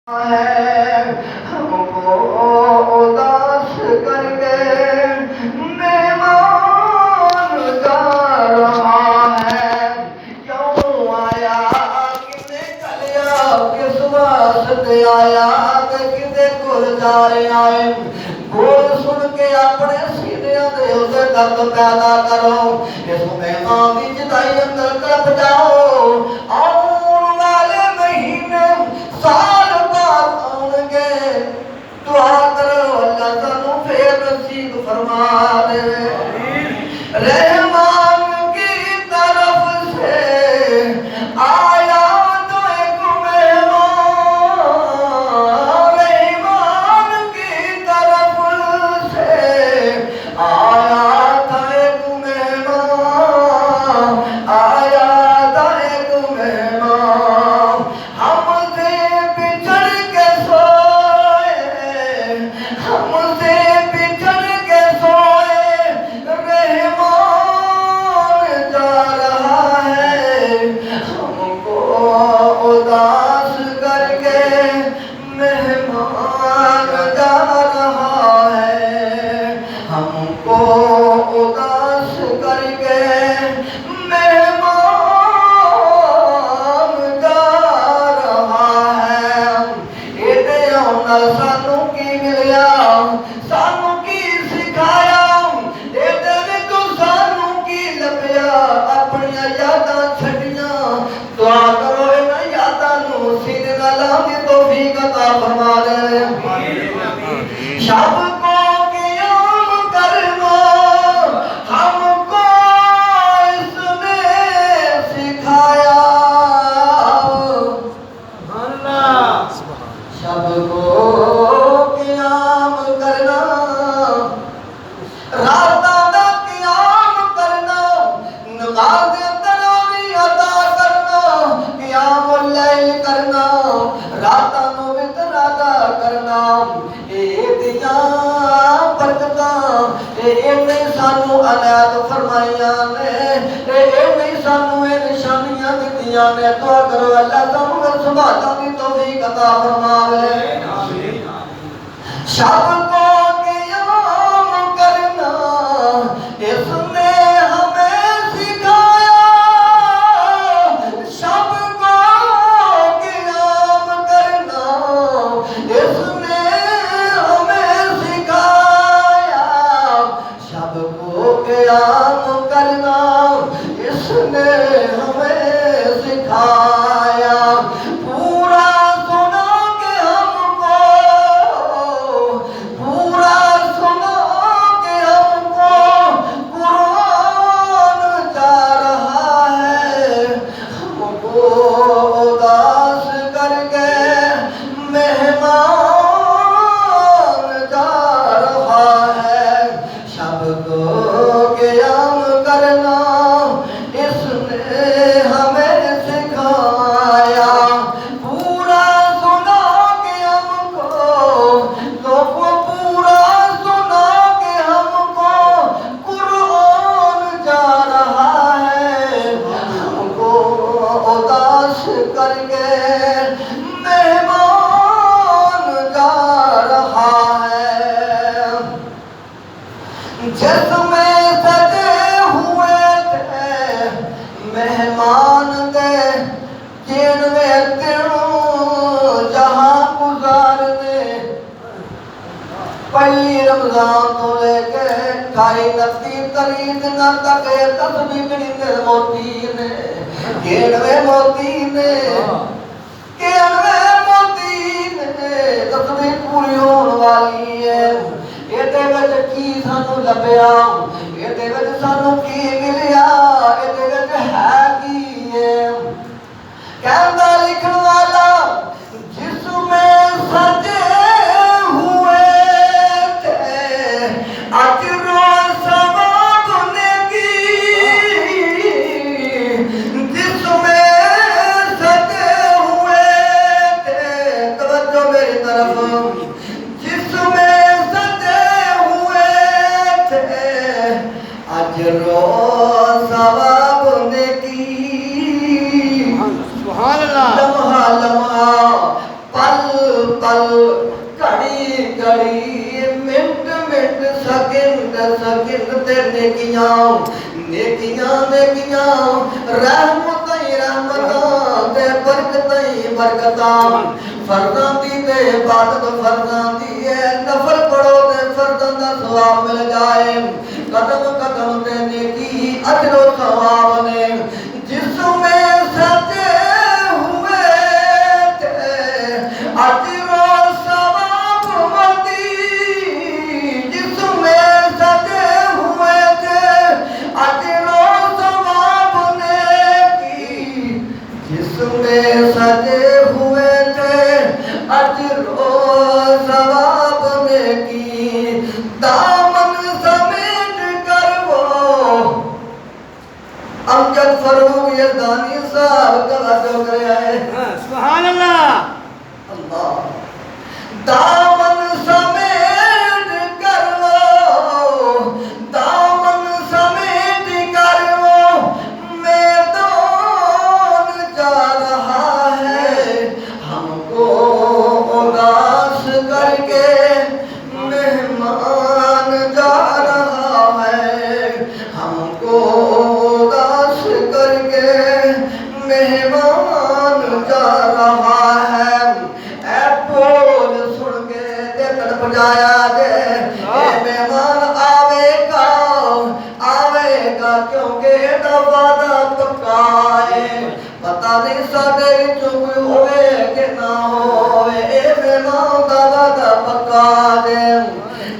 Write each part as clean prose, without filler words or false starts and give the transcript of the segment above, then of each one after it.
ہے ہم کو اداس کر کے مہمان جا رہا ہے، کیوں آیا کنے کلیا کس واسطے آیا کتے گلزار آئے، بول سن کے اپنے سینے دے اسے درد پیدا کرو، اس مہمان کی جدائی اندر کلپ جاؤ، آن والے مہینے سال دعا کرو اللہ تعالیٰ پھر نصیب فرما دے، رحمان کی طرف سے آیا تو ایک مہمان، رحمان کی طرف سے آیا تھا ایک مہمان، آیا تھا ایک مہمان، ہم سے بچھڑ کے سوئے، ہم سے بچھڑ کے سوئے، رحمان جا رہا ہے، ہم کو اداس کر کے مہمان جا رہا ہے، ہم کو اداس کر کے مہمان جا رہا ہے، ایڈے آنر سانوں کی ملیا، سانوں کی سکھایا، ایڈے میں تو سانوں کی لبیا، اپنی یاداں چھڑیاں، دعا کرو انہیں یاداں نو سینے نہ لانے توفیق عطا فرما دے، شب کو قیام کرنا ہم کو اس نے سکھایا، شب کو قیام کرنا، راتاں دا قیام کرنا، نماز تراویح ادا کرنا، قیام اللیل کرنا، راتاں نو وتر ادا کرنا، اے دیاں برکتاں اے نہیں سانو عنایت فرمائیاں نے، اے نہیں سانو اے نشانیاں دتیاں نے، دعا کرو اللہ تعالیٰ سبحانہ دی توفیق عطا فرماوے، شب کو قیام کرنا اس نے ہمیں سکھایا، شب کو قیام کرنا اس نے ہمیں سکھایا، شب کو قیام کرنا اس نے ہمیں سکھایا، پورا سنا کے ہم کو، پورا سنا کے ہم کو قرآن جا رہا ہے، ہم کو اداس کر کے مہمان جا رہا ہے، شب کو قیام کرنا اس نے ہمیں سکھایا، پورا سنا کے ہم کو، لوگوں پورا سنا کے ہم کو قرآن جا رہا ہے، ہم کو اداس کر کے مہمان جا رہا ہے، جس میں سجے ہوئے تھے مہمان دے، جنوے دنوں جہاں گزارنے، پہلی رمضان تو لے کے 28 تاریخ تک تصویر گڑی موتی نے، گھیڑوے موتی نے، گھیڑوے موتی نے، تصویر پوری ہون والی ہے، ایدے وچ کی سانو لبیا، ایدے وچ سانو کی ملیا، ایدے وچ ہے کی ہے، کہندہ لکھن والا جس میں سجے ہوئے تھے اجر و ثواب نیکی، جس میں سجے ہوئے تھے، توجہ میری طرف، جس میں سجے ہوئے تھے اجر و ثواب نیکی، سبحان اللہ، لمحہ لمحہ پل پل گھڑی گھڑی منٹ منٹ سیکنڈ سیکنڈ تے نیکیاں نیکیاں نیکیاں رحمتیں رحمتاں تے برکتیں برکتاں فرضاں دی تے عبادت فرضاں دی ہے نفل پڑھو تے فرضاں دا ثواب مل جائے قدم قدم تے نیکی اجر و ثواب نے جس میں سجے ہوئے تھے اجر و ثواب مدی جس میں سجے ہوئے تھے اجر و ثواب نیکی جس میں سجے ہوئے تھے اجر و ثواب نیکی دامن سمیٹ کر وہ امجد فروغ یزدانی صاحب توجہ کرے آئے سبحان اللہ اللہ دامن سمیٹ کر وہ دامن سمیٹ کر وہ میدان جا رہا ہے ہم کو اداس کر کے مہمان جا رہا ہے ہم کو اداس کر کے مہمان جا رہا ہے اے بول سن کے دے تڑپ جایا دے اے مہمان آوے گا کیونکہ دا وعدہ پکا ہے پتہ نہیں ساڈے وچوں کوئی ہوئے کہ نہ ہوئے اے مہمان دا وعدہ پکا دے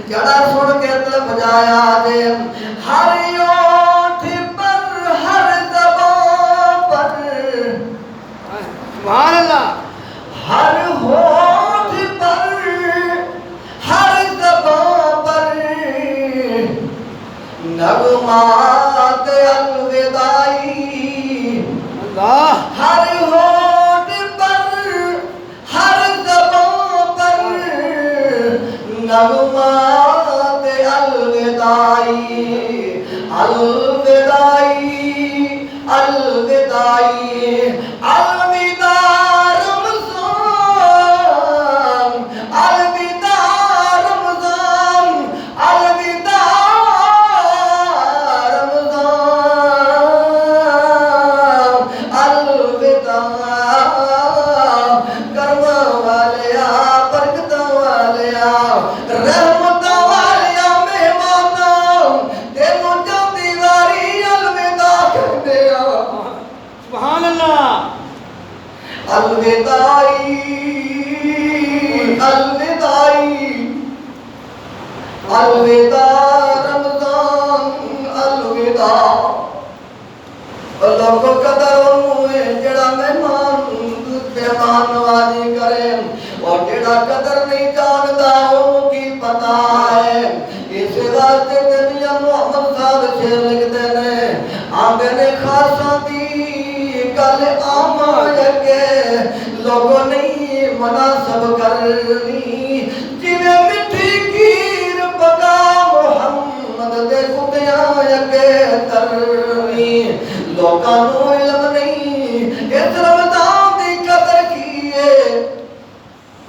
جڑا سن کے تڑپ جایا دے ہر ہونٹ پر ہر زبان پر سبحان اللہ ہر ہونٹ پر ہر زبان پر نغمات الوداعی اللہ ہر ہونٹ پر ہر زبان پر نغمات الوداعی الوداعی الوداعی الوداع رمضان الوداع رمضان الوداع رمضان الوداع کرم والیا برکت والیا رحمت والیا مہماناں تینوں جاندی واری الوداع کہندے آ سبحان اللہ الوداعی الوداعی الوداع رمضان الوداع اللہ کو قدر ہوئے جڑا مہمان نوازی کرے اور جڑا قدر نہیں جانتا وہ کی پتہ ہے اس واسطے میاں محمد صاحب شعر لکھتے ہیں آنگے نے خاصاں دی گل عام لگے لوگوں نہیں مناسب کرنی جویں مٹھی کھیر پکا محمد دے کتیاں اگے ترنی لوکاں نوں علم نہیں اس رمضان دی قدر کیے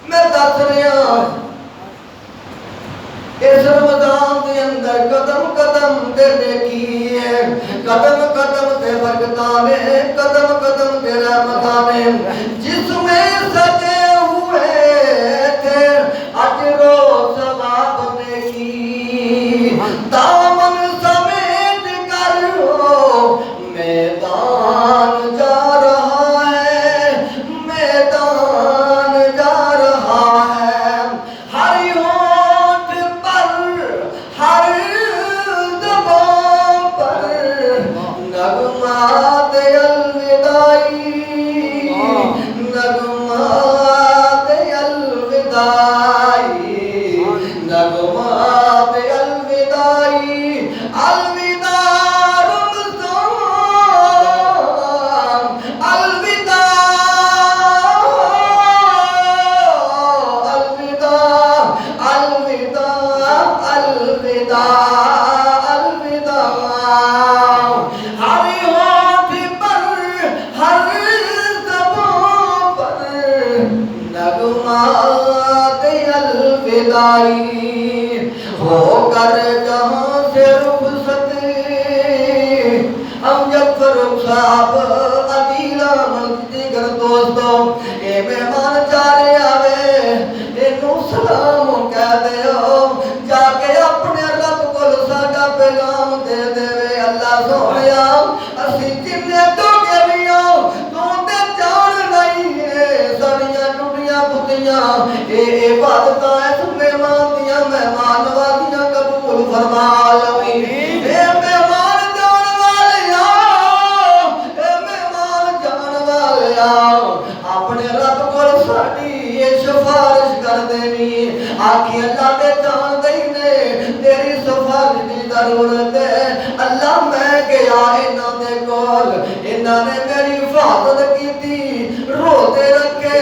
میں دس رہا اس رمضان دے اندر قدم قدم تے نیکی ہے قدم قدم تے برکتاں نے قدم قدم تے رحمتاں نے جس میں سجے ہوئے تھے اجر و ثواب نیکی دامن سمیٹ کر وہ میدان جا رہا ہے میدان جا رہا ہے ہر ہونٹ پر ہر زبان پر نغمات الوداعی نغمات الوداعی ہو کر جہاں سے رخصت ہم جب فروخ صاحب عدیلہ دیگر دوستوں اے مہمان چارے آوے انہوں سلام کہہ دے ہو جا کے اپنے رب کو ساڈا پیغام دے دے اللہ سونیا اسی جنے تو کے لیوں تو تے جان نہیں ہے ساڈیاں ٹوٹیاں پتیاں اے عبادتاں اس مہمان دیاں مہمان نوازیاں قبول فرما لوی اے مہمان جان والیا اے مہمان جان والیا اپنے رب کو ساڈی یہ سفارش کر دینی آکھی اللہ دے جان دینے تیری سفارش دی ضرورت ہے اللہ میں گیا انہاں دے کول انہاں نے میری حفاظت کیتی روتے رکھے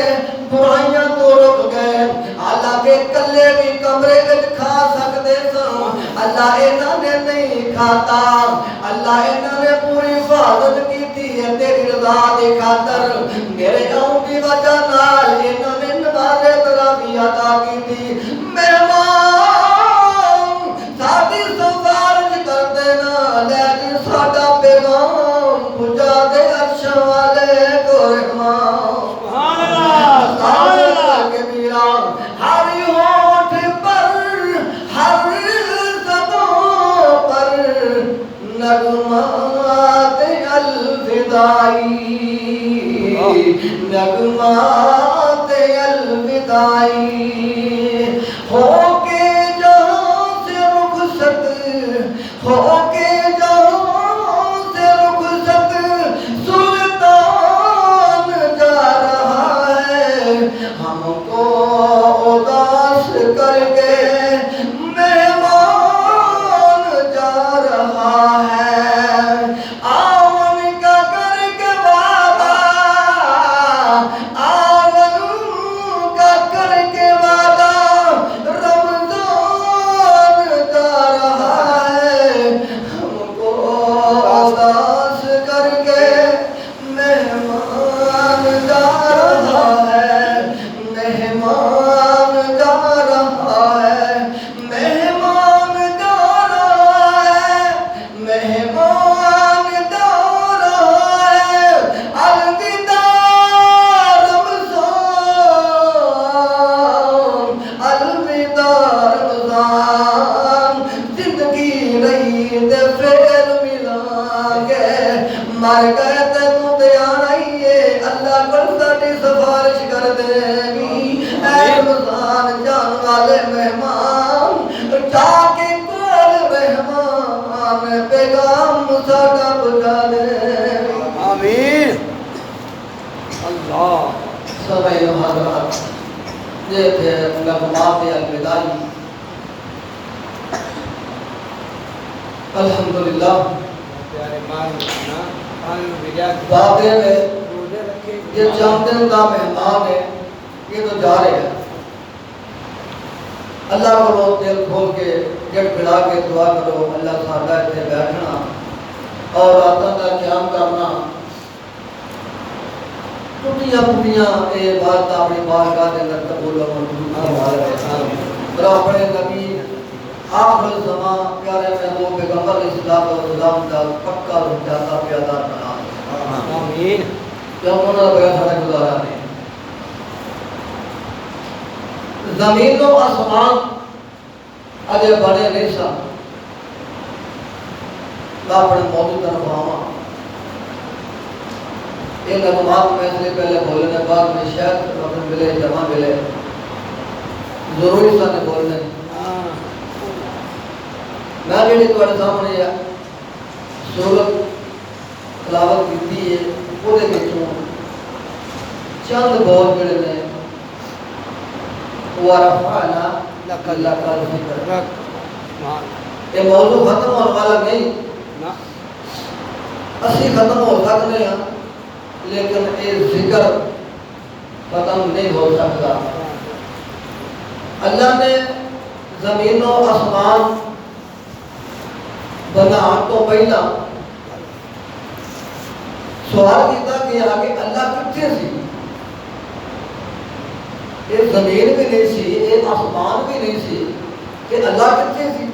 برائیاں تو رک گئے اللہ کے کلے بھی کمرے وچ کھا سکدے سن اللہ انہاں نے نہیں کھاتا اللہ انہاں نے پوری حفاظت کیتی ہے تیری رضا دی خاطر میرے آؤں کی وجہ نال انہاں نے نماز تراویح عطا کیتی مہمان ساڈی سفارش کر دینا لے جی ساڈا پیغام پہنچا دے عرش والے کو رحمان سبحان اللہ سبحان اللہ کبیرہ ہر ہونٹ پر ہر زبان پر نغمات الوداعی نغمات الوداعی ہو کے جہاں سے رخصت ہو کے جہاں سے رخصت سلطان جا رہا ہے ہم کو اداس کر کے مہمان جا رہا ہے آون کا کر کے وعدہ آون کا کر کے وعدہ رمضان جا رہا ہے ہم کو اداس کر کے مہمان جا رہا ہے مہمان جا رہا ہے مہمان جا رہا ہے مہمان جا رہا ہے الوداع رمضان الوداع رمضان زندگی رہی تے پھر ملان گے مر گئے تے تو تے آنا ہی ہے اللہ کل ساڈی سفارش کر دے گی اے رمضان جان والے مہمان جا کے کول رحمان پیغام ساڈا پہنچا دے آمین اللہ سبحان حضرات یہ تھے نغمات الوداعی الحمدللہ پیارے مان نا پان بجا باتیں میں روزے رکھے یہ چند دن کا مہمان ہے یہ تو جا رہے ہیں اللہ کو دل کھول کے گٹ پھڑا کے دعا کرو اللہ ساڈا اتنے بیٹھنا اور راتوں کا قیام کرنا ٹوٹیاں پھوٹیاں اے بات اپنی بارگاہ دے اندر قبول و منظور فرمائے اور اپنے نبی آخر زمان پیارے محبوب پیغمبر اسلام و نظام کا پکا رجاتا پیادا بنا آمین کیوں انہوں نے بغیر سارے گزارا نہیں زمین و آسمان اجے بنے نہیں سن میں اپنے موضوع طرف آواں یہ نغمات میں سے پہلے بولنے بعد میں شاید وقت ملے جمع ملے ضروری سن بولنے میں جڑی تواڈے سامنے سورت تلاوت کیتی ہے وہ دے وچوں چند بول جڑے نے ورفعنا لك ذکر یہ موضوع ختم ہونے والا نہیں اسی ختم ہو سکتے ہیں لیکن یہ ذکر ختم نہیں ہو سکتا اللہ نے زمین و آسمان بنان تو پہلا سوال کیتا کہ آگے اللہ کتنے سی یہ زمین بھی نہیں سی، یہ آسمان بھی نہیں سی، کہ اللہ کتنے سی؟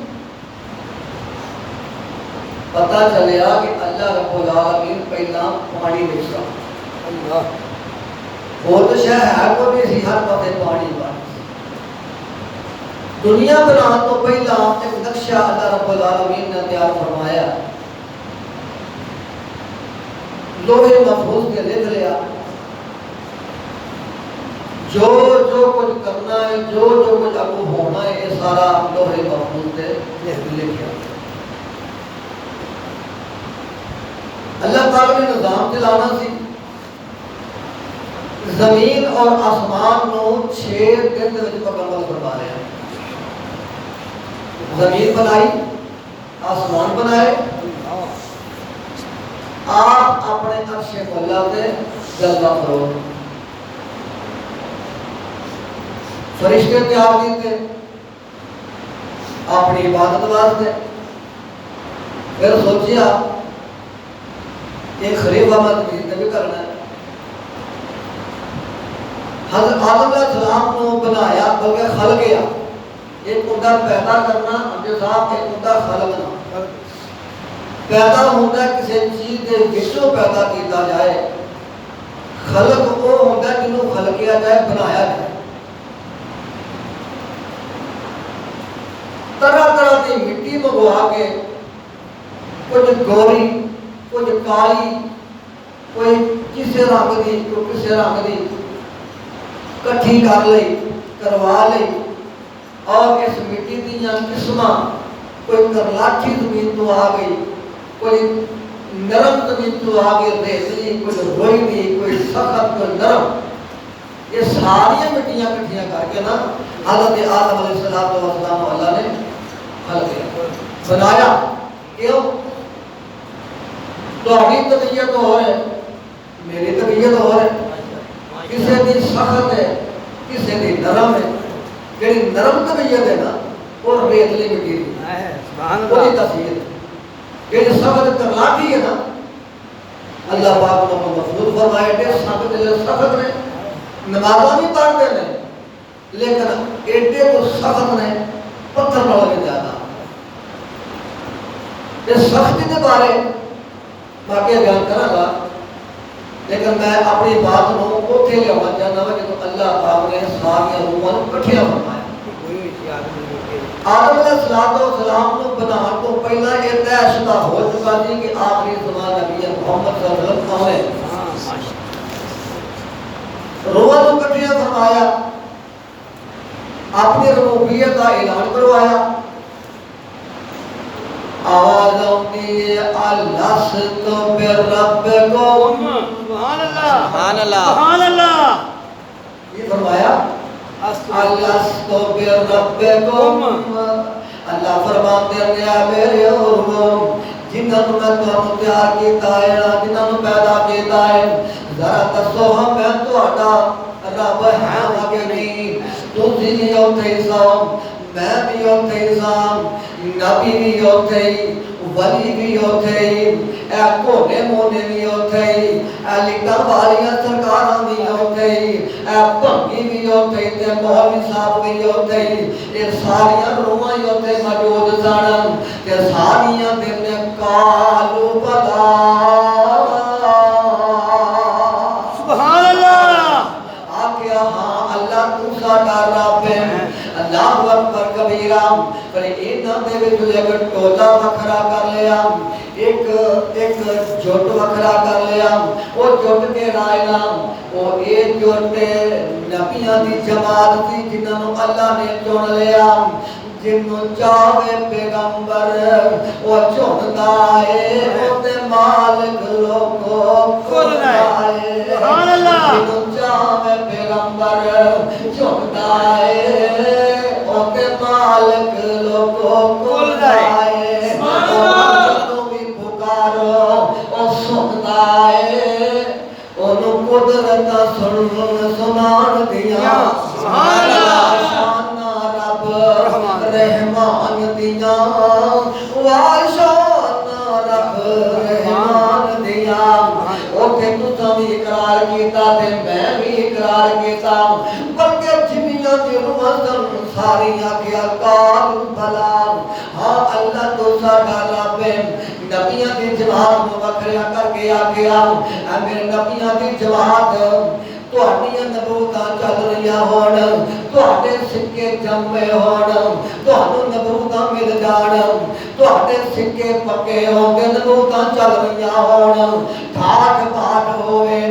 پتا چلیا کہ اللہ رب العالمین پہلا پانی نہیں سا، اللہ وہ تو شاید ہے کو نہیں سی، ہر پاسے پانی پانی سی۔ دنیا بنانے تو پہلا ایک نقشہ اللہ رب العالمین نے تیار فرمایا، لوہے محفوظ کے لکھ لیا، جو جو کچھ کرنا ہے، جو جو کچھ اب ہونا ہے، یہ سارا لوہے محفوظ کے لکھا۔ اللہ پاک نے نظام چلانا سی، زمین اور آسمان نو 6 دن دے وچ مکمل فرما لیا۔ زمین بنائی، آسمان بنائے، آپ اپنے عرش مولا تے جلوہ فروز، فرشتے تیار کیتے اپنی عبادت واسطے۔ پھر سوچیا ایک خلیفہ میں تمہیں بھی کرنا ہے۔ حضرت آدم علیہ السلام کو بنایا، بلکہ خلق کیا، ایک مدہ پیدا کرنا، جو صاحب ایک مدہ خلقنا، پیدا ہوتا ہے کسی چیز کے وچوں پیدا کیتا جائے، خلق وہ ہوتا ہے جنہوں خلق کیا جائے، بنایا جائے۔ طرح طرح کی مٹی منگوا کے، کچھ گوری، کچھ کالی، کوئی کسے رنگ دی، کوئی کسے رنگ دی، کٹھی کر لئی، کروا لئی، اور اس مٹی دیاں قسماں، کوئی کرلاٹھی زمین تو آ گئی، کوئی نرم زمین تو آ گئی، ریتلی، کوئی روئی دی، کوئی سخت، کوئی نرم، یہ ساری مٹیاں کٹھیاں کر کے نا حضرت آدم علیہ السلام اللہ نے حل کیا، بنایا۔ کیوں؟ تو ابھی طبیعت اور ہے، میری طبیعت اور ہے، کسی دی سخت ہے، کسی دی نرم ہے۔ جڑی نرم طبیعت ہے نا وہ ریتلی مٹی دی، وہ دی تصویر ہے۔ جڑی سخت کرلاٹھی ہے نا، اللہ پاک نے محفوظ فرمائے کہ سخت نے، نمازاں بھی پڑھتے ہیں لیکن ایڈے کو سخت نے، پتھر نال بھی زیادہ۔ اس سختی کے بارے باقی بیان کروں گا، لیکن میں اپنی بات کو اوتھے لیانا چاہتا ہوں کہ اللہ پاک نے ساری روحاں کٹھیاں فرمایا۔ آدم علیہ السلام کو بنانے تو پہلا یہ طے شدہ ہو چکا تھی کہ آخری زمان نبی محمد صلی اللہ علیہ وسلم کون ہے۔ روحاں کو کٹھیاں فرمایا، اپنی ربوبیت کا اعلان کروایا۔ آواز آتی ہے الست بربکم، سبحان اللہ، سبحان اللہ، سبحان اللہ۔ یہ فرمایا الست بربکم، اللہ فرماتے ہیں میرے اور جنہوں میں تمہیں تیار کیتا ہے، جنہوں پیدا کیتا ہے، ذرا دسو ہم میں تہاڈا رب ہے کہ نہیں؟ تسی بھی اوتھے ہی سو، میں بھی اوتھے ہی سا، نبی بھی اوتھے ہی، ولی بھی اوتھے ہی، اے کونے مونے بھی اوتھے ہی، اے لکھاں والیاں سرکاراں بھی اوتھے ہی، اے بھنگی بھی اوتھے ہی، تے مولوی صاحب بھی اوتھے ہی، یہ ساریاں روحاں ہی اوتھے موجود سن، تے ساریاں دن کالو بلا سبحان اللہ، آکھیا ہاں اللہ تو ساڈا رب ہے۔ اللہ اکبر کبیرہ، پر انہاں دے وچ ایک ٹولا وکھرا کر لیا، ایک جٹ وکھرا کر لیا۔ وہ جٹ کیڑا ہے نا؟ وہ ایک جٹ نبیاں دی جماعت تھی جنہاں اللہ نے چن لیا، جنوں چاہے پیغمبر وہ چندا ہے، او تے مالک لوگوں کھلدا ہے۔ سبحان اللہ، جنوں چاہے پیغمبر چندا ہے، او تے مالک لوگوں کھلدا ہے۔ جدوں بھی پکارو او سندا ہے، اونوں قدرت سنان دیاں سبحان اللہ، رحمان دیاں واشان رب رحمان دیاں۔ اوتھے تساں بھی اقرار کیتا تے میں بھی اقرار کیتا، بلکہ ساری آکھیا قالوا بلا ہاں اللہ تو ساڈا رب ہے نبیاں دی جماعت نو وکھرا کر کے آکھیا اے میرے نبیاں دی جماعت تہاڈیاں نبوتاں چل رہیاں ہون تہاڈے سکے جمے ہون تہانوں نبوتاں مل جان تہاڈے سکے پکے ہون تے نبوتاں چل رہیاں ہون ٹھاٹ پاٹ ہوے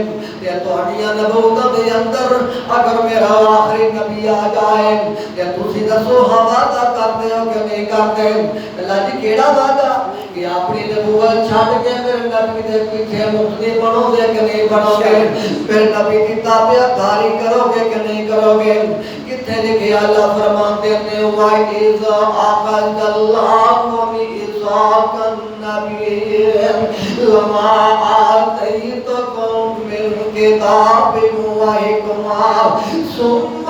تے تہاڈیاں نبوتاں دے اندر اگر میرا آخری نبی آ جائے تے تسی دسو ہاں وعدہ کرتے ہو کہ نہیں کرتے اللہ جی کیڑا وعدہ کہ اپنی نبوت چھڈ کے میرے نبی دے پیچھے مقتدی بنو گے کہ نہیں بنو گے میرے نبی کی تابعداری کرو گے کہ نہیں کرو گے کتنے لکھے اللہ فرماتے ہیں وَإِذَا أَخَذَ اللَّهُ مِيثَاقَ النَّبِيِّينَ لَمَا آتَيْتُكُم مِّن كِتَابٍ وَحِكْمَةٍ ثُمَّ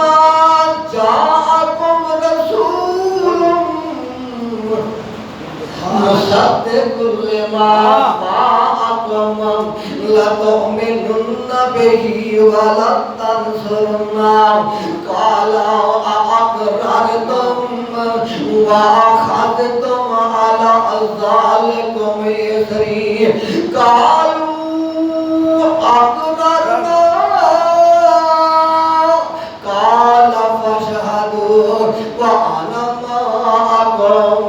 جَاءَكُمْ رَسُولٌ مُصَدِّقٌ لِّمَا مَعَكُمْ لَتُؤْمِنُنَّ بِهِ وَلَتَنصُرُنَّهُ قَالَ أَأَقْرَرْتُمْ وَأَخَذْتُمْ عَلَىٰ ذَٰلِكُمْ إِصْرِي قَالُوا أَقْرَرْنَا قَالَ فَاشْهَدُوا وَأَنَا مَعَكُمْ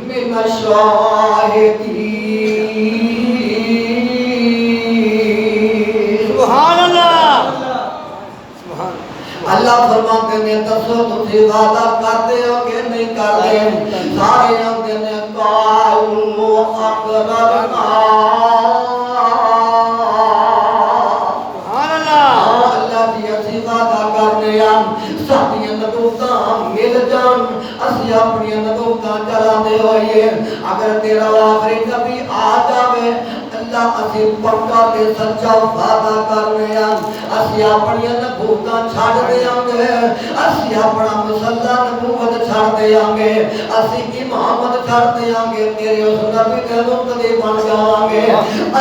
مِنَ الشَّاهِدِينَ سبحان اللہ اللہ فرماتے ہیں دسو تسی وعدہ کرتے ہو کہ نہیں کرتے سارے آتے ہیں قالوا اقررنا سبحان اللہ اللہ جی اسی وعدہ کرنے ساتھیاں نبوتاں مل جان اسی اپنی نبوتاں چلانے ہوئیے اگر تیرا آخری نبی آ جاوے اللہ اسی پکا تے سچا وعدہ کرنے اسی اپنی نبوتاں چھڑ دیاں گے اسی اپنا مسلح نبوت چھڑ دیاں گے اسی امامت چھڑ دیاں گے تیرے اس نبی دے مقتدی بن جاواں گے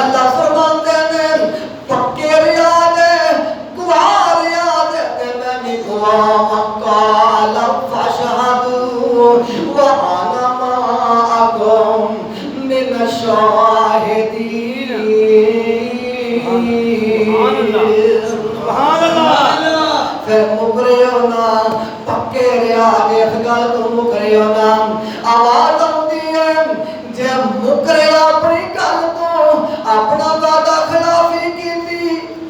اللہ فرماتے ہیں پکے ریاض گواہ ریاض تے میں بھی گواہ قال فاشهدوا وانا معكم من الشاهدين سبحان اللہ پھر مکرے ہونا پکے ریاض اس گل تو مکرے ہونا آواز آتی ہے جب مکرے اپنی گل تو اپنا وعدہ خلافی کی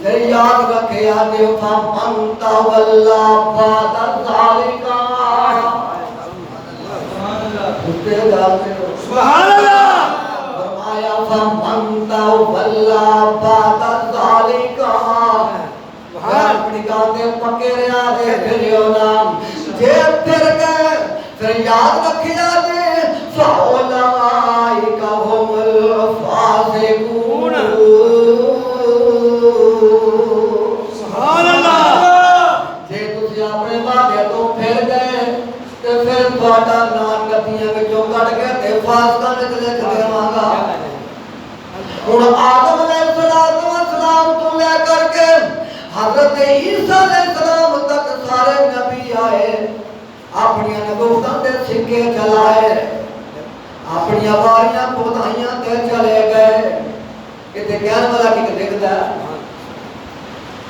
پھر یاد رکھے آدھے فَمَنْ تَوَلَّا بَعْدَ ذَلِكَ سبحان اللہ فرمایا فَمَنْ تَوَلَّا بَعْدَ ذَلِكَ اپنی گاندے پکے رہا دے پھر نام جے پھر گئے پھر یاد رکھے آدھے فَأُولَئِكَ هُمُ الْفَاسِقُونَ سبحان اللہ جے تسی اپنے وعدے تو پھر گئے تے پھر تہاڈا نام نبیاں وچوں کڈ کے تے فاسقاں وچ لکھ دیواں گا ہن آدم علیہ السلام تو لے کر کے حضرت عیسیٰ علیہ السلام تک سارے نبی آئے اپنی نبوتاں تے سکے چلائے اپنی واریاں پودائیاں تے چلے گئے کہ کہن والا کی دیکھدا ہے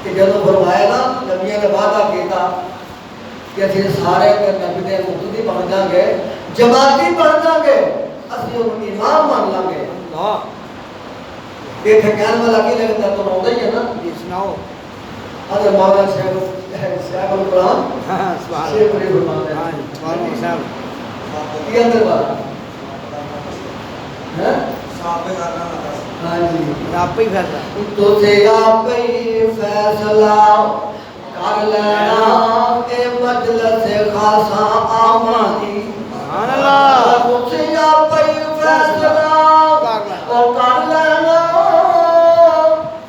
کہ جدوں فرمایا نا نبیوں نے وعدہ کیتا کہ اسی سارے نبی دے مقتدی بن جاں گے جماعتی بن جاں گے اسی ان امام مان لیں گے اللہ یہ کہن والا کی لگتا تو ہوتا ہی ہے نا جی سناؤ حضرت مولانا شیخ القرآن سبحان شیخ علی فرماتے ہیں سبحان اللہ یہ اندر بات ہے ہاں جی آپ ہی فیصلہ تجھے آپ ہی فیصلہ کر لینا کہ مجلس خاصا آمانی سبحان اللہ تجھے آپ ہی فیصلہ کر لینا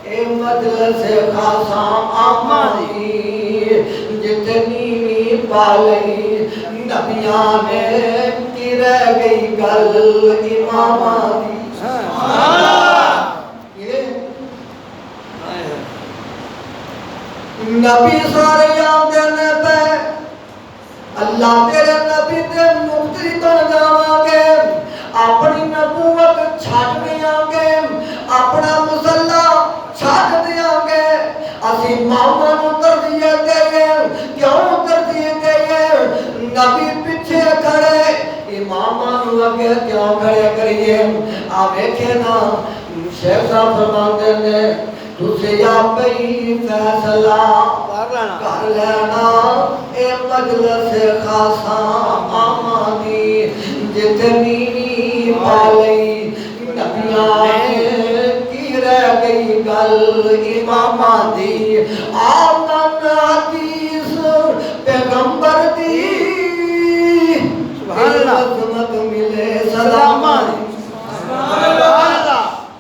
کہ مجلس خاصا آمانی جتنی پالی نبیاں نے کی رہ گئی گل امامانی نبی سارے آمدن پہ اللہ تیرے نبی تے مقتدی بن جاواں گے اپنی نبوت چھڈ دیاں گے اپنا مصلا چھڈ دیاں گے اسی ماما نو ترجیح دے کیوں ترجیح دے نبی پیچھے کھڑے اماماں نو اگے کیوں کھڑے کریے آ ویکھے نا شیخ صاحب فرماندے نے تسے آپ ہی فیصلہ کر لینا اے مجلس خاصا آمانی جتنی پالی نبیاں کی رہ گئی گل امامہ دی آمن حدیث پیغمبر دی عظمت ملے سلامانی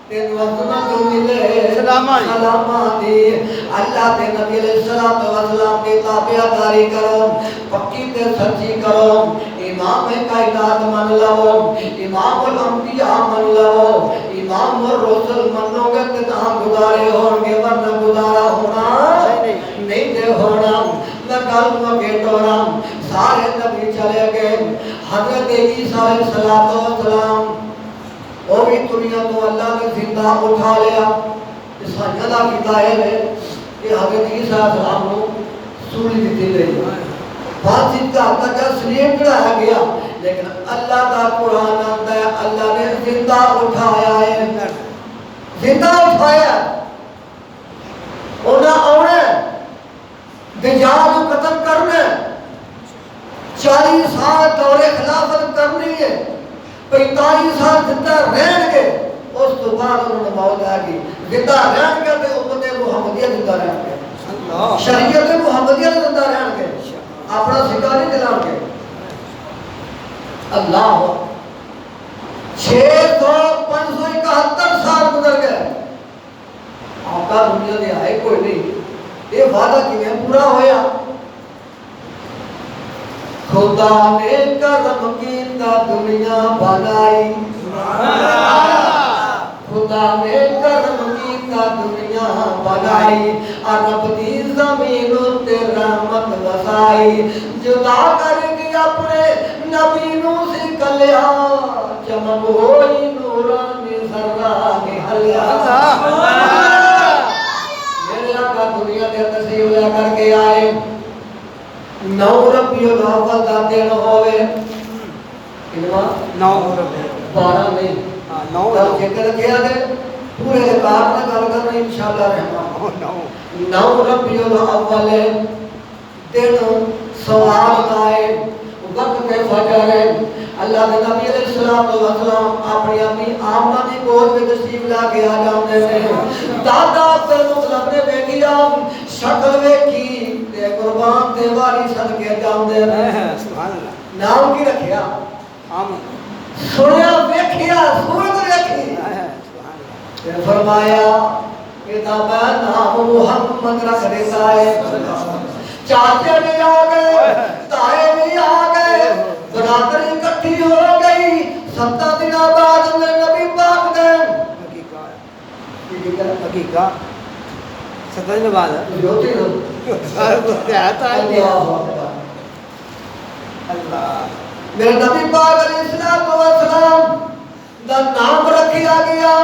تین عظمت ملے سلامانی اللہ تے نبی علیہ السلام کی تابعداری کرو پکی تے سچی کرو امام کائنات من لو امام الانبیاء من لو امام الرسل منو گے تے تاں گزارے ہون گے ورنہ گزارا ہونا نہیں دے ہونا میں گل مگے ٹورا سارے نبی چلے گئے حضرت عیسیٰ علیہ السلام وہ بھی دنیا تو اللہ نے زندہ اٹھا لیا عیسائیوں کا کیتا ہے کہ حضرت عیسیٰ علیہ السلام کو سولی دیتی گئی پانچ کا تک سلیم چڑھایا گیا لیکن اللہ کا قرآن آتا ہے اللہ نے زندہ اٹھایا ہے زندہ اٹھایا انہیں آنے دجال کو قتل کرنے 40 سال دور خلافت کرنی ہے 45 سال زندہ رہن گے اس تو بعد انہوں نے موت آ گئی زندہ رہن گے تو امت محمدیہ زندہ رہن گے شریعت محمدیہ زندہ رہن گے اپنا سکہ نہیں دلان گے اللہ 571 سال گزر گئے آقا دنیا نے آئے کوئی نہیں یہ وعدہ کیوں پورا ہویا خدا نے کرم کیتا دنیا بنائی خدا نے کرم کیتا دنیا بنائی عرب دی زمین تے رحمت وسائی جدا کر کے اپنے نبی نو سے کلیا چمک ہوئی نورانی ذرانی حلیا میرے آقا دنیا تے تشریف لے کر کے آئے 9 ربیع الاول دا دن ہوئے کنوا 9 12 نہیں 9 ذکر کیا دے پورے کار نہ گل کرنا انشاءاللہ رحمان 9 ربیع الاول دن سوال آئے وقت فجر ہے اللہ کے نبی علیہ السلام اپنی امی آمنہ کی گود میں تشریف لا کے آ جاندے ہیں دادا عبد المطلب نے بیٹیا شکل ویکھی تے قربان تے واری صدقے جاندے ہیں نام کی رکھیا آمین سنیا ویکھیا صورت ویکھی تے فرمایا کہ میں نام محمد رکھ دیتا ہے چاچے بھی آ گئے تائے بھی آ گئے برادری اکٹھی ہو گئی 7 دن بعد میں نبی پاک نے حقیقہ 7 دن بعد جوتی ہو اللہ میرے نبی پاک علیہ السلام دا نام رکھیا گیا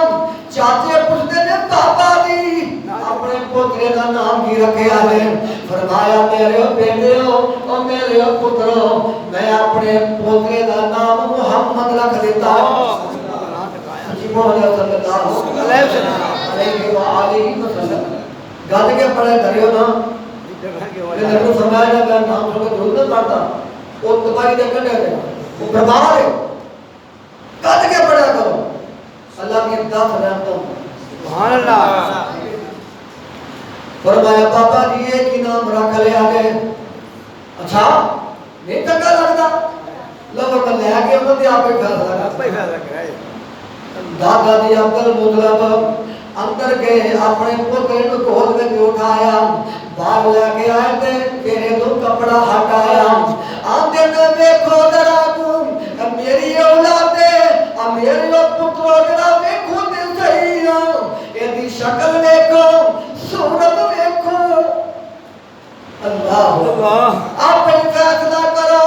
چاچے پوچھتے نے بابا جی اپنے پوترے کا نام کی رکھیا ہے فرمایا میرے بیٹے ہو اور میرے پترو میں اپنے پوترے کا نام محمد رکھ دیتا ہوں جی محمد صلی اللہ علیہ وسلم گد کے پڑھے دریو نا میں نے فرمایا کہ نام سو کے ضرور نہ پڑھتا وہ تباہی دے کر دے وہ برباد ہے گد کے پڑھا کرو اللہ کی امداد رحمتوں سبحان اللہ فرمایا بابا جی ایک ہی نام رکھ لیا گئے اچھا نہیں چنگا لگتا لو میں لے کے انہوں نے آپ ہی فیصلہ کرا دادا جی عبد المطلب اندر گئے اپنے پوترے کو گود میں اٹھایا باہر لے کے آئے تھے تیرے تو کپڑا ہٹایا آندے میں دیکھو ذرا تم میری اولاد ہے میری پترو ذرا دیکھو تے صحیح یہ دی شکل دیکھو صورت دیکھو اللہ آپ فیصلہ کرو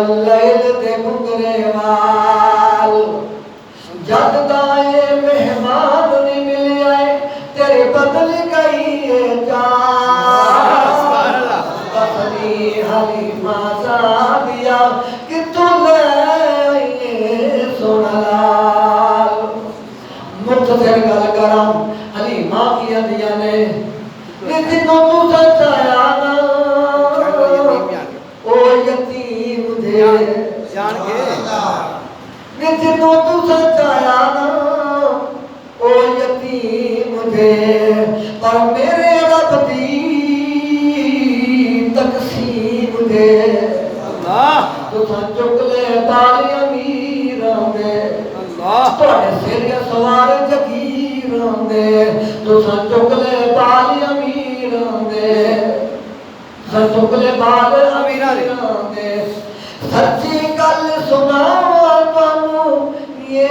واللیل دے گگرےوال جد دائے مہمان نہیں ملے آئے تیرے بدل گئی ہے جان بسنی حلیمہ زادیا کہ تو لے آئیے سونا لال مختصر گل کرام حلیمہ کی اندیاں نے لیکن تو سچایا نا او یتیم دے جان کے لیکن تو سچایا نا او یتیم دے پر میرے رب دی تقسیم دے اللہ تو چک لے بالی امیراں دے اللہ تھوڑے سر سوار جگیراں دے تو چک لے بالی امیراں دے چک لے بال امیراں دے سچی گل سناواں تانوں یہ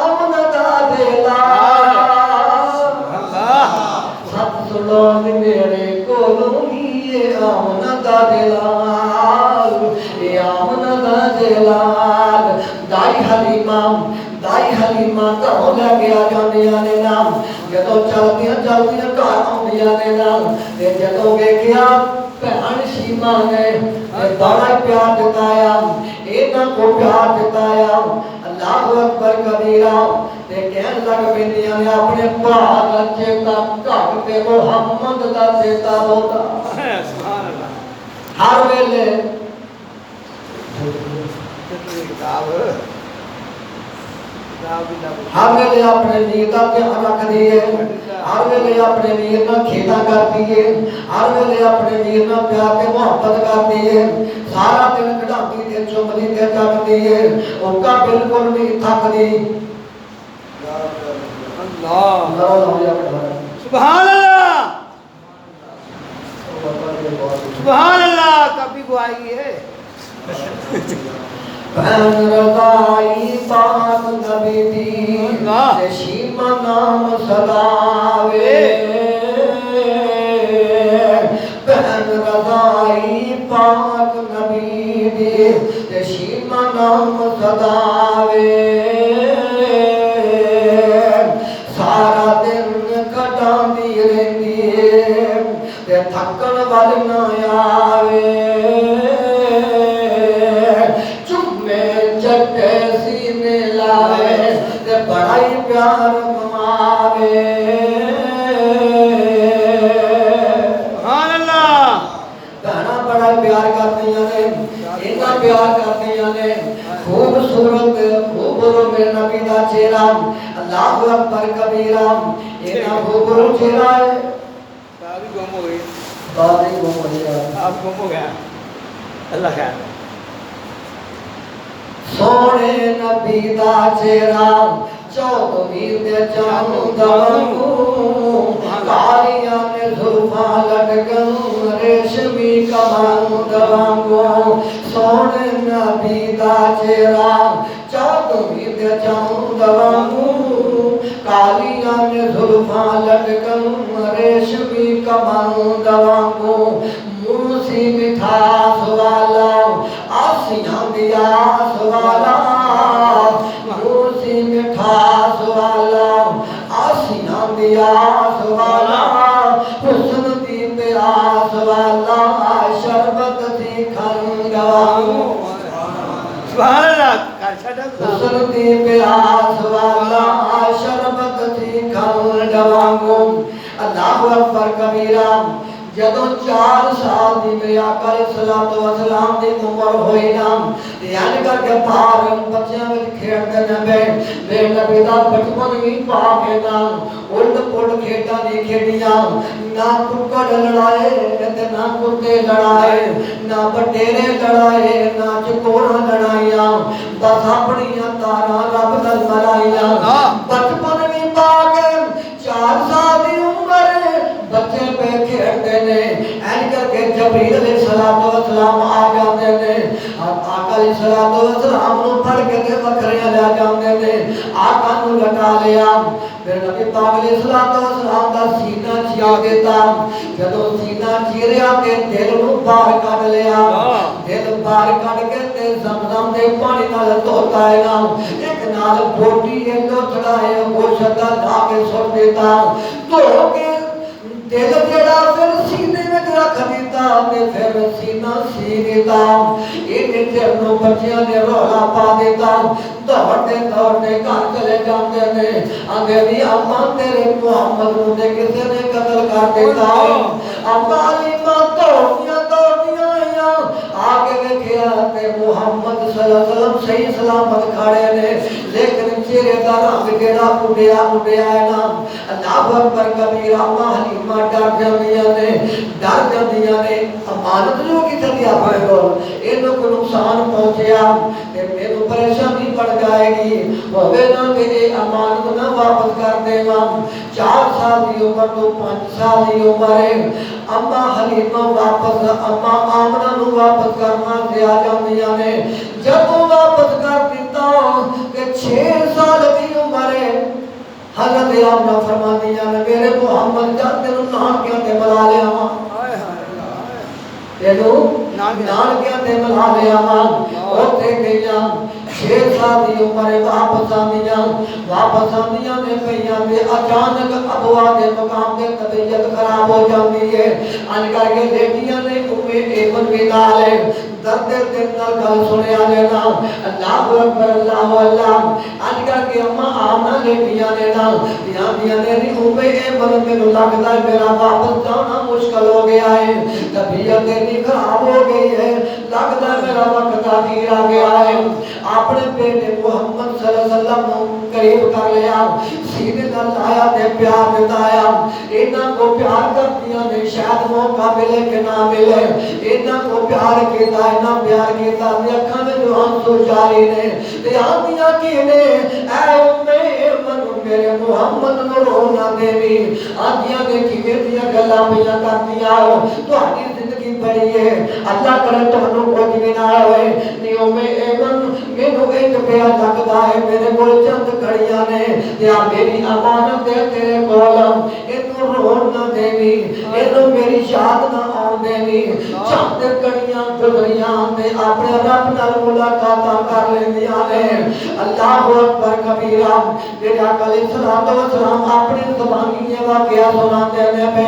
آمنہ دلا سچ سنو میرے کولوں یہ آمنہ دلال یہ آمنہ دلال دائی حلیمہ کہوں لے گیا جاندیاں نے نام جدو چلدیاں گھر آندیاں نے نام جدو ویکھیا بہن شیما نے بڑا پیار جتایا اینا کو پیار جتایا اللہ اکبر کبیرہ تے کہن لگ پیندیاں نے اپنے پاک چیتا گھر تے محمد دا چیتا ہوتا سبحان اللہ ہر ویلے ہر ویلے اپنے نیت کا دھیان رکھ دیے ہر ویلے اپنے نیت نال کھیتا کر دیے ہر ویلے اپنے نیت نال پیار تے محبت کر دیے سارا دن کڈھاندی تے چمدی تے جگدی ہے او کا بالکل نہیں تھکدی اللہ اللہ سبحان اللہ سبحان اللہ کبھی کو آئی ہے بہن رضائی پاک نبی دی شیما نام صداوے بہن رضائی پاک نبی دی شیما نام صداوے سارا دن کٹان دی رہندی تے تھکن وال نہ آوے سینے لائے تے بڑائی پیار کماوے سبحان اللہ گانا بڑا پیار کرتے ہیں اتنا پیار کرتے ہیں خوبصورت خوب رو میرے نبی دا چہرہ اللہ اکبر کبیرہ اتنا خوب رو چہرہ ہے بابی گم ہو گئی بابی گم ہو گیا آپ گم ہو گیا اللہ خیر سونے نبی دا چہرہ چودھویں دے چاند وانگوں کالیاں نے زلفاں لٹکن ریشمی کمند وانگوں سونے نبی دا چہرہ چودھویں دے چاند وانگوں کالیاں نے زلفاں لٹکن ریشمی کمند وانگوں موسی مٹھاس والا آسیاں دیا سوالا موسی مٹھاس والا آسیاں دیا سوالا حسن دی پیاس والا شربت دی کھنگوانگو سبحان اللہ حسن دی پیاس والا شربت دی کھنگوانگو اللہ اکبر کبیرہ جدو 4 سال دی میرے آقا علیہ السلام دی عمر ہوئی نام یعنی کر کے پار بچیاں میں کھیڑ دینا بے نبی دا بچپن بھی پا کے نام اُلٹ پُلٹ کھیڑا نہیں کھیڑیاں نہ ککڑ لڑائے نہ کتے لڑائے نہ بٹیرے لڑائے نہ چکوڑا لڑائیاں بس اپنیاں تاراں رب نال ملائیاں بچپن بھی پا کے 4 سال دی عمر بچے پہ کھیڑتے نے این کر کے جبریل علیہ السلام آ جاتے ہیں آقا علیہ السلام نو پھڑ کے تے وکھریاں لے جاندے نے آقا نو لٹا لیا پھر نبی پاک علیہ السلام دا سینہ چیا دیتا جدوں سینہ چیریا تے دل نو باہر کڈ لیا دل باہر کڈ کے تے زمزم دے پانی نال دھوتا ہے نا ایک نال بوٹی اینو چڑھائے گوشت لا کے سٹ دیتا دھو کے دل جڑا پھر سینے میں رکھ دیتا تے پھر سینہ سی دیتا اینے چر نو بچیاں نے رولا پا دیتا دوڑتے دوڑتے گھر چلے جاندے نے آندے بھی اماں تیرے محمد نو تے کسے نے قتل کر دیتا اماں علی ماں دوڑدیاں آئیاں آ کے ویکھیا تے محمد صلی اللہ علیہ وسلم صحیح سلامت کھڑے نے لیکن چہرے دا رنگ جڑا اڈیا ہے نا اللہ اکبر کبیر اماں حلیمہ ڈر جاندیاں نے امانت جو کتھے دیا پائے گا اینو کو نقصان پہنچیا تے مینوں پریشانی پڑ جائے گی ہوے نا کہ اے امانت نہ واپس کر دیواں 4 سال دی عمر تو 5 سال دی عمر ہے اماں حلیمہ واپس اماں آمنہ نو واپس کرنا تے آ جاندیاں نے جدوں واپس کر دیتا کہ 6 سال دی عمر ہے حضرت آمنہ فرماندیاں نے میرے محمد جان تینوں نانکیاں تے ملا لیا وا تینوں نانکیاں تے ملا لیا وا اوتھے گئیاں 6 سال دی عمر واپس آندیاں نے پئیاں تے اچانک ابوا دے مقام تے طبیعت خراب ہو جاندی ہے ان کر کے لیٹیاں نے ایمن بھی نال درد دل نال گل سنیا لینا اللہ اکبر اللہ اللہ ان کر کے اماں آمنہ لیٹیاں نے نا دیاں نے ایمن مینوں لگدا ہے میرا واپس جانا مشکل ہو گیا ہے طبیعت اتنی خراب ہو گئی ہے لگدا ہے میرا وقت آخر آ گیا ہے اپنے بیٹے محمد صلی اللہ علیہ وسلم کو قریب کر لیا سینے نال لایا تے پیار دتایا انہاں کو پیار کردیاں نے شاید موقع ملے کہ نہ ملے انہاں کو پیار کیتا انہاں پیار کیتا تے اکھاں وچ جو آنسو جاری نے تے آندیاں کی نے اے من میرے محمد نو رونا دیوی آندیاں نے کیویں دیاں گلاں پیاں کردیاں تہاڈی زندگی بڑی ہے اللہ کرے تانوں کچھ بھی نہ ہوئے نیو میں ایمن مینوں ایک پیا لگدا ہے میرے کول چند گھڑیاں نے یا میری امانت ہے تیرے کول اینوں رون نہ دیوی اینوں میری یاد نہ آون دیوی چند گھڑیاں گزریاں تے اپنے رب نال ملاقاتاں کر لیندیاں نے اللہ اکبر کبیرہ میرے آقا علیہ السلام اپنی زبانی یہ واقعہ سناتے ہیں پہ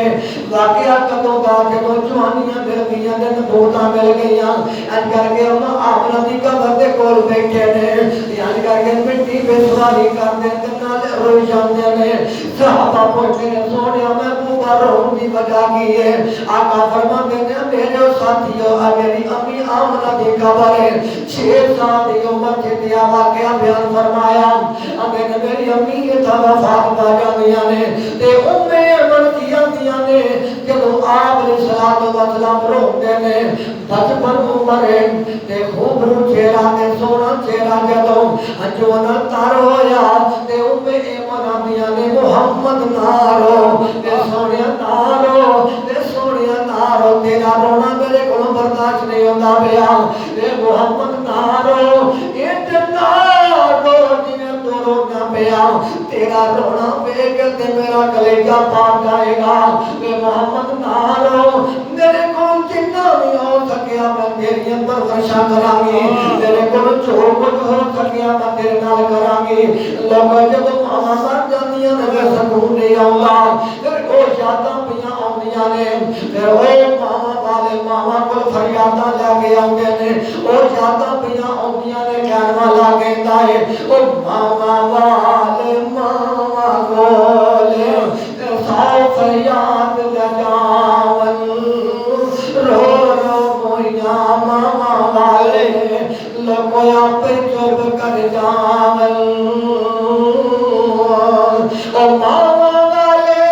واقعہ کدوں دا جدوں جوانیاں مل گئیاں تے نبوتاں مل گئیاں ان کر کے اماں آمنہ دی قبر دے کول بیٹھے نے ان کر کے مٹی پہ سواری کردے تے نال روئی جاندے نے صحابہ پوچھتے نے سونیا محبوب رون دی وجہ کی ہے آقا فرماندے نے میرے ساتھیو میری امی آمنہ دی قبر ہے 6 سال دی عمر تے دیا واقعہ بیان فرمایا اگر میری امی کے تھا وفات پا جاندیاں نے تے ایمن دیاں نے جدوں آپ علیہ السلام روندے نے بچپن عمر ہے تے خوبرو چہرہ تے سونا چہرہ جدوں انجوانا تار ہویا تے ایمن آندیاں نے محمد نارو تے سونیا نارو تیرا رونا میرے کو برداشت نہیں ہوندا پیا تے محمد نارو اتنا رو جنہیں تو رونا پیا تیرا رونا ویکھ تے میرا کلیجہ پھٹ جائے گا تے محمد نارو میرے کو جتنا بھی ہو سکیا میں تیری پرورشاں کراں گی میرے کو جو کچھ ہو سکیا میں تیرے نال کراں گی لوگ جب ماں مر جاندیاں نے میں سکون نہیں آوندا پھر او یاداں پیاں آوندیاں نے پھر او ماں والے ماں کو فریاداں لے کے آوندے نے او یاداں پیاں آوندیاں نے کہن والا کہندا ہے او ماں والے ماں کولے ساؤ فریاد لگاون رو رو مویا ماں والے لوگوں آپ چپ کر جاون او ماں والے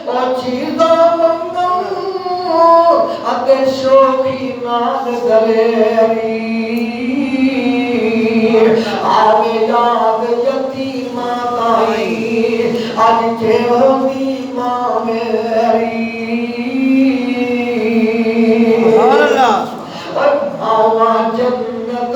او چیزاں منگن اتے شوخی نال دلیری آوے یاد یتیمہ تائی آج جیوی ماں میری اور ماں جنت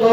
2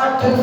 8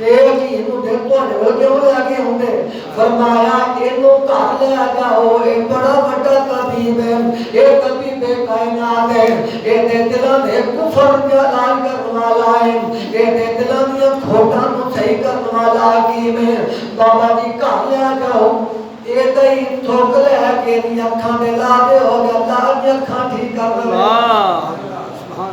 ਇਹ ਕੀ ਇਹਨੂੰ ਦਿਲ ਤੁਹਾਡੇ ਵੱਲ ਕਿਉਂ ਲੈ ਕੇ ਆਉਂਦੇ ਫਰਮਾਇਆ ਇਹਨੂੰ ਘਰ ਲੈ ਜਾਓ ਇਹ ਬੜਾ ਵੱਡਾ ਤਬੀਬ ਹੈ ਇਹ ਤਬੀਬੇ ਕਾਇਨਾਤ ਹੈ ਇਹਦੇ ਦਿਲਾਂ ਦੇ ਕੁਫਰ ਦਾ ਇਲਾਜ ਕਰਨ ਵਾਲਾ ਹੈ ਇਹਦੇ ਦਿਲਾਂ ਦੀਆਂ ਖੋਟਾਂ ਨੂੰ ਸਹੀ ਕਰਨ ਵਾਲਾ ਹਕੀਮ ਹੈ ਬਾਬਾ ਜੀ ਘਰ ਲੈ ਜਾਓ ਇਹ ਤਾਂ ਹੀ ਠੋਕ ਲੈ ਕੇ ਇਹਦੀਆਂ ਅੱਖਾਂ ਦੇ ਲਾ ਦਿਓ ਅੱਲਾਹ ਦੀਆਂ ਅੱਖਾਂ ਠੀਕ ਕਰ ਦੇਵੇ ਵਾਹ ਸੁਭਾਨ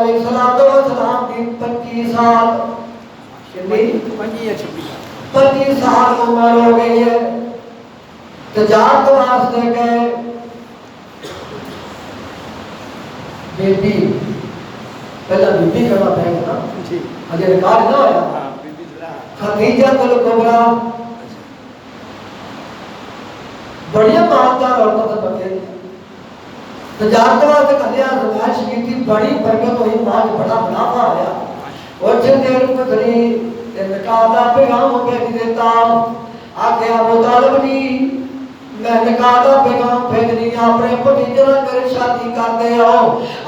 علیہ السلام کی 25 سال کتنی 25 سال عمر ہو گئی ہے. تجارت واسطے گئے. بیٹی پہلا بیٹی کرنا پڑے گا نا اجے نکاح نہ ہوا. خدیجہ الکبریٰ بڑی مالدار عورتوں سے بچے. تجارت واسطے کھلیا زمائش کی تھی. بڑی برکت ہوئی. ماں بڑا منافع آیا. اور جن دیر کو دری نکاح دا پیغام بھیج دیتا. آگے ابو طالب جی میں نکاح دا پیغام بھیجنی اپنے بھتیجے نال شادی کرتے ہو.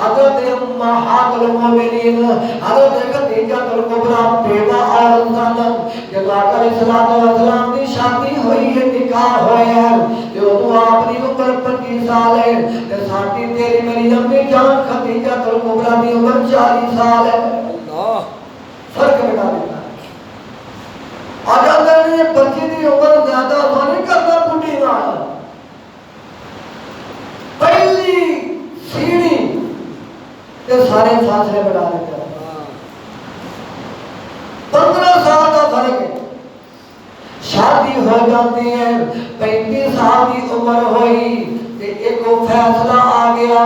حضرت امہات المومنین حضرت خدیجہ الکبریٰ بیوہ عورت سن. جب آقا علیہ السلام کی شادی ہوئی ہے نکاح ہویا ہے جو تو اپنی عمر 25 سال ہے تے ساڈی تیری میری امی جان خدیجہ الکبریٰ دی عمر 40 سال ہے. اللہ فرق بتا دیتا. اگر نے بچی دی عمر زیادہ تو نہیں کرتا بوڑھی نال. پہلی سیڑھی تے سارے فاصلے بڑھا دیتے. 15 سال کا فرق ہے. شادی ہو جاتی ہے 35 سال کی عمر ہوئی تے ایک فیصلہ آ گیا.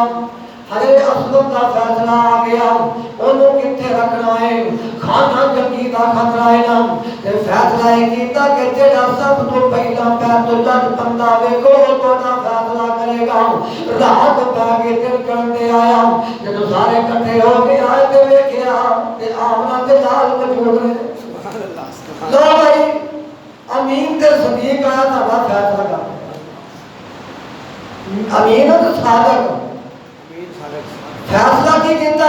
حضرت اسود کا فیصلہ آ گیا. انہوں کتنے رکھنا ہے. کھانا جنگی کا خطرہ ہے نا. تے فیصلہ ہے کیتا کہ جڑا سب تو پہلا بیت اللہ بندہ ویکھو تو نہ فیصلہ کرے گا. رات پہ کے دل کرتے آیا. جب سارے اکٹھے ہو کے آئے تے ویکھیا تے آمنہ تے لال موجود نے. سبحان اللہ. لو بھائی امین تے صدیق آیا تا فیصلہ کر. امین تے صادق فیصلہ کی کیتا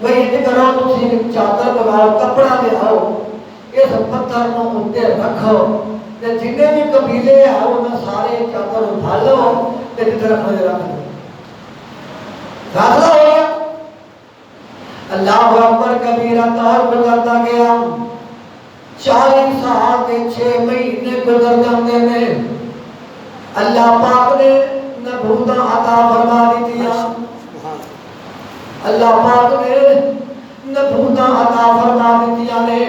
وہ یہ کرو تسی چادر لگاؤ کپڑا لے آؤ اس پتھر نو اتے رکھو تے جنے بھی قبیلے ہیں انہاں سارے چادر اٹھا لو تے جدھر رکھو رکھ لو. فیصلہ ہو گیا. اللہ اکبر کبیرہ دور گزرتا گیا. 40 سال کے 6 مہینے گزر جاندے نے. اللہ پاک نے نبوت عطا فرما دی تھی. اللہ پاک نے نبوت عطا فرما دی نے.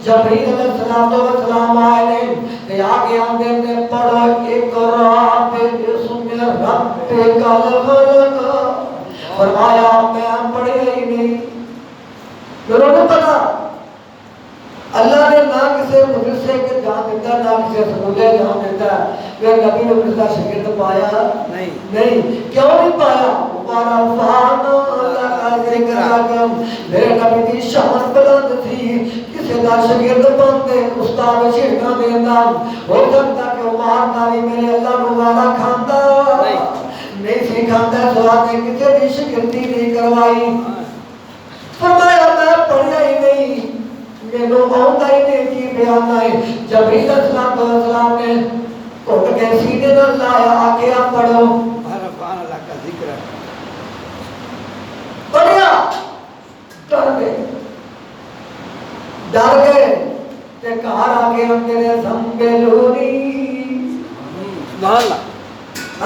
جبرائیل علیہ السلام آئے نے تے آگے آندے نے پڑھو اقرا بسم ربک الخلق. فرمایا میں پڑھیا ہی نہیں. میرے کو پتا اللہ نے نہ کسی مدرسے کے جان دیتا نہ کسی سکولے جان دیتا. کہ نبی نے اس کا شاگرد پایا نہیں. کیوں نہیں پایا؟ ورفعنا لک ذکرک. میرے نبی کی شان بلند تھی. کسی کا شاگرد بنتے استاد شیخاں دینا ہو سکتا کہ وہ مارنا بھی میرے اللہ نو والا کھاندا نہیں سکھاندا. سواد نے کسی کی شاگردی نہیں کروائی. فرمایا میں پڑھیا ہی نہیں میرے آؤں ہی نہیں کی بیان ہے. جبرائیل علیہ السلام نے گھٹ کے سینے نہ لایا آگے آپ پڑھو. سبحان اللہ کا ذکر ہے. پڑھیا ڈر گئے تے کہا آگے ہم تیرے سنبھلونی. سبحان اللہ.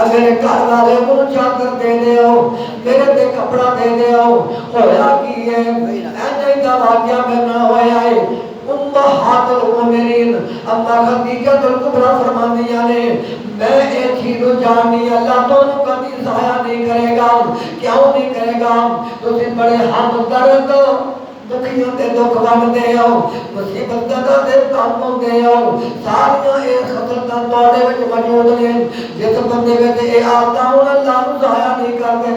اگر گھر والے کو چادر دے دے ہو میرے تے کپڑا دے دے ہو ہویا کی ہے ایسے دا واقعہ میں نہ ہویا ہے. امہات المومنین اما خدیجہ الکبریٰ فرماندیاں نے میں ایک چیز جاننی اللہ تو کبھی ضائع نہیں کرے گا. کیوں نہیں کرے گا؟ تسی بڑے ہمدرد دکھیاں تے دکھ ونڈدے ہو مصیبت دا تے کم ہوندے ہو. ساریاں اے خطرتاں تواڈے وچ موجود نے. جس بندے وچ اے آدਤਾਂ ہون اللہ نوں ضائع نہیں کردے.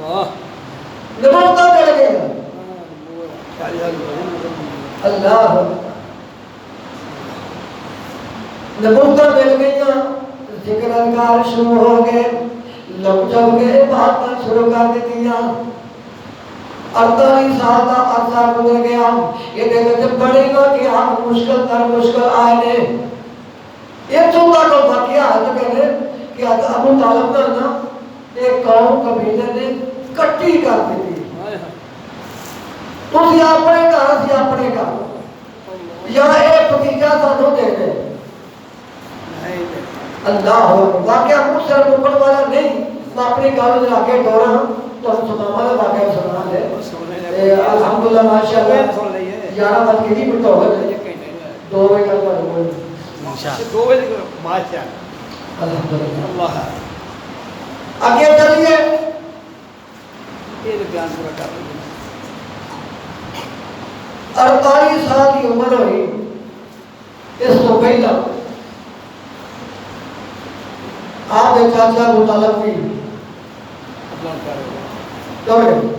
اللہ نبوت مل گئی. اللہ نبوت مل گئیاں. ذکر اذکار شروع ہو گئے. لوگ جب گئے باتیں شروع کر دیتیاں. 48 سال کا عرصہ گزر گیا. یہ دیکھتے بڑے گا کہ آپ مشکل تر مشکل آئے نے. ایک چھوٹا کو واقعہ ہے تو کہنے کہ ابو طالب نا ایک قوم قبیلے نے کٹی کر دی تھی. تسی اپنے گھر سی اپنے گھر یا ایک بھتیجا سانو دے دے. اللہ واقعہ مجھ سے مکن والا نہیں. میں اپنی گل لا کے ڈورا تو سناوا واقعہ سنا دے. الحمدللہ ماشاءاللہ سن لئیے 11 بج کے نہیں بٹھا ہوئے یہ کہنے ہیں 2 بجے تک پر ہوئے ماشاءاللہ 2 بجے ماشاءاللہ الحمدللہ اللہ آگے چلیے یہ بیان پورا کر رہے ہیں 48 سال کی عمر ہوئی اس تو پہلا آپ کے چاچا مطالب کی اللہ کر رہے ہیں دوڑے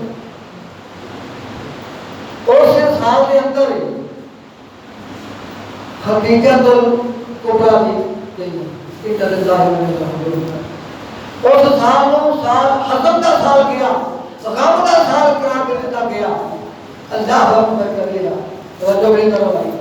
اس سال کے اندر ہی حقیقت الکبریٰ دی گئی اس سال نو سال حضم کا سال گیا غم کا سال قرار دیتا گیا اللہ اکبر کرے گا توجہ بھی کرو بھائی